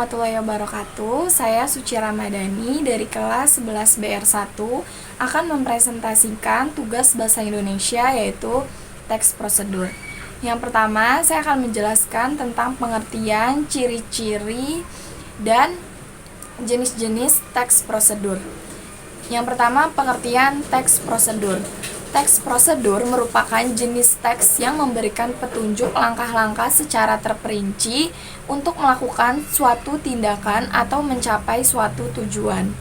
warahmatullahi wabarakatuh. Saya Suci Ramadhani dari kelas 11 BR1 akan mempresentasikan tugas bahasa Indonesia yaitu teks prosedur. Yang pertama, saya akan menjelaskan tentang pengertian, ciri-ciri, dan jenis-jenis teks prosedur. Yang pertama, pengertian teks prosedur. Teks prosedur merupakan jenis teks yang memberikan petunjuk langkah-langkah secara terperinci untuk melakukan suatu tindakan atau mencapai suatu tujuan.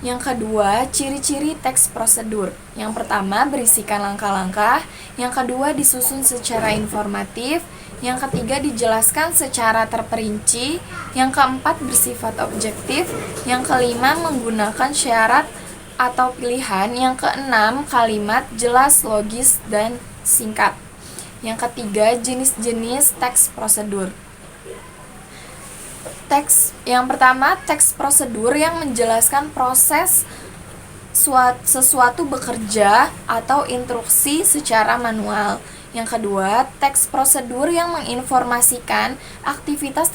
Yang kedua, ciri-ciri teks prosedur. Yang pertama, berisikan langkah-langkah. Yang kedua, disusun secara informatif. Yang ketiga, dijelaskan secara terperinci. Yang keempat, bersifat objektif. Yang kelima, menggunakan syarat atau pilihan. Yang keenam, kalimat jelas, logis, dan singkat. Yang ketiga, jenis-jenis teks prosedur. Yang pertama, teks prosedur yang menjelaskan proses sesuatu bekerja atau instruksi secara manual. Yang kedua, teks prosedur yang menginformasikan aktivitas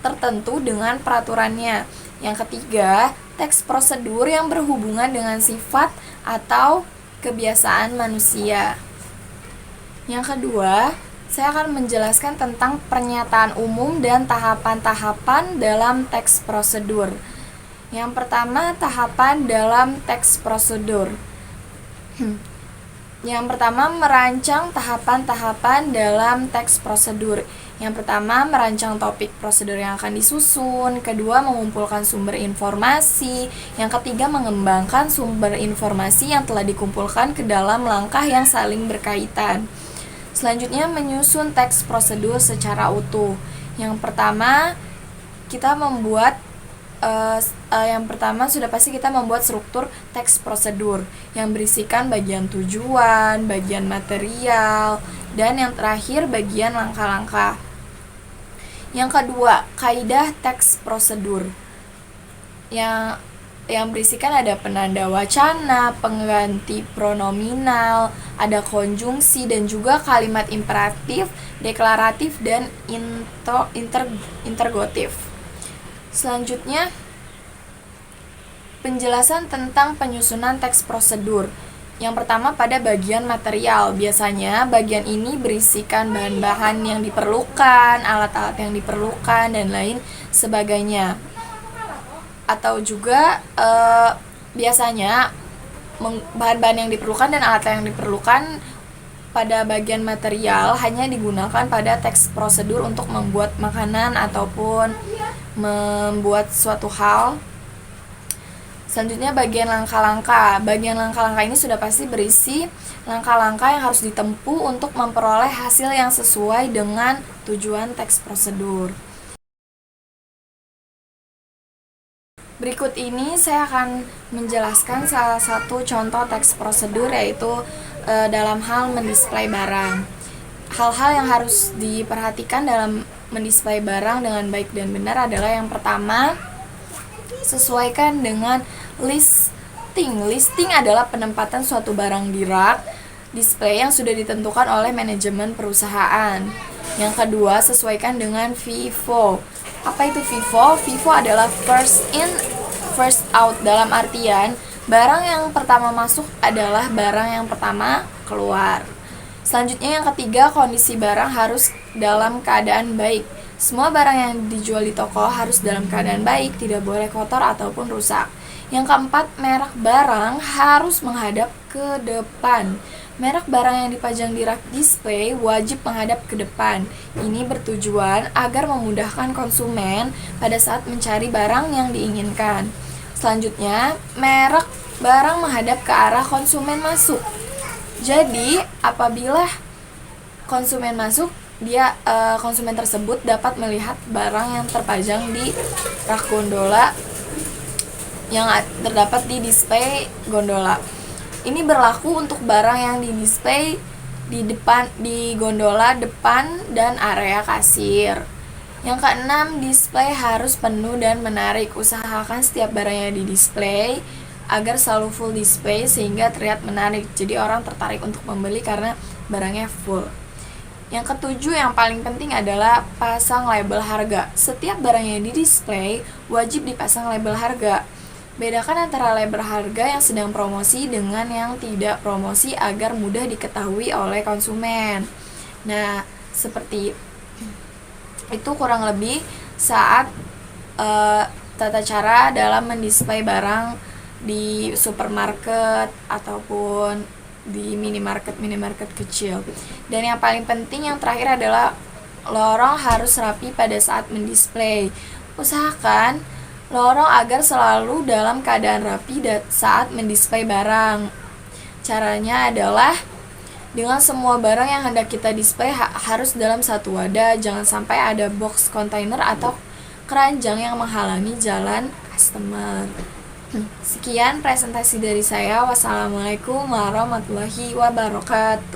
tertentu dengan peraturannya. Yang ketiga, teks prosedur yang berhubungan dengan sifat atau kebiasaan manusia. Yang kedua, saya akan menjelaskan tentang pernyataan umum dan tahapan-tahapan dalam teks prosedur. Yang pertama, tahapan dalam teks prosedur. Yang pertama, merancang tahapan-tahapan dalam teks prosedur. Yang pertama, merancang topik prosedur yang akan disusun. Kedua, mengumpulkan sumber informasi. Yang ketiga, mengembangkan sumber informasi yang telah dikumpulkan ke dalam langkah yang saling berkaitan. Selanjutnya, menyusun teks prosedur secara utuh. Yang pertama, sudah pasti kita membuat struktur teks prosedur yang berisikan bagian tujuan, bagian material, dan yang terakhir bagian langkah-langkah. Yang kedua, kaidah teks prosedur yang berisikan ada penanda wacana, pengganti pronominal, ada konjungsi, dan juga kalimat imperatif, deklaratif, dan interrogatif. Selanjutnya, penjelasan tentang penyusunan teks prosedur. Yang pertama, pada bagian material. Biasanya bagian ini berisikan bahan-bahan yang diperlukan, alat-alat yang diperlukan, dan lain sebagainya. Atau juga biasanya bahan-bahan yang diperlukan dan alat yang diperlukan pada bagian material hanya digunakan pada teks prosedur untuk membuat makanan ataupun membuat suatu hal. Selanjutnya, bagian langkah-langkah. Bagian langkah-langkah ini sudah pasti berisi langkah-langkah yang harus ditempuh untuk memperoleh hasil yang sesuai dengan tujuan teks prosedur. Berikut ini saya akan menjelaskan salah satu contoh teks prosedur, yaitu dalam hal mendisplay barang. Hal-hal yang harus diperhatikan dalam mendisplay barang dengan baik dan benar adalah yang pertama, sesuaikan dengan listing. Listing adalah penempatan suatu barang di rak display yang sudah ditentukan oleh manajemen perusahaan. Yang kedua, sesuaikan dengan FIFO. Apa itu FIFO? FIFO adalah first in, first out, dalam artian barang yang pertama masuk adalah barang yang pertama keluar. Selanjutnya, yang ketiga, kondisi barang harus dalam keadaan baik. Semua barang yang dijual di toko harus dalam keadaan baik, tidak boleh kotor ataupun rusak. Yang keempat, merek barang harus menghadap ke depan. Merek barang yang dipajang di rak display wajib menghadap ke depan. Ini bertujuan agar memudahkan konsumen pada saat mencari barang yang diinginkan. Selanjutnya, merek barang menghadap ke arah konsumen masuk. Jadi, apabila konsumen masuk, konsumen tersebut dapat melihat barang yang terpajang di rak gondola yang terdapat di display gondola. Ini berlaku untuk barang yang di-display di gondola depan dan area kasir. Yang keenam, display harus penuh dan menarik. Usahakan setiap barang yang di-display agar selalu full display sehingga terlihat menarik. Jadi orang tertarik untuk membeli karena barangnya full. Yang ketujuh yang paling penting adalah pasang label harga. Setiap barang yang di-display wajib dipasang label harga. Bedakan antara label harga yang sedang promosi dengan yang tidak promosi agar mudah diketahui oleh konsumen. Nah, seperti itu kurang lebih saat tata cara dalam mendisplay barang di supermarket ataupun di minimarket kecil. Dan yang paling penting yang terakhir adalah lorong harus rapi pada saat mendisplay. Usahakan lorong agar selalu dalam keadaan rapi saat mendisplay barang. Caranya adalah dengan semua barang yang hendak kita display harus dalam satu wadah, jangan sampai ada box kontainer atau keranjang yang menghalangi jalan customer. Sekian presentasi dari saya. Wassalamualaikum warahmatullahi wabarakatuh.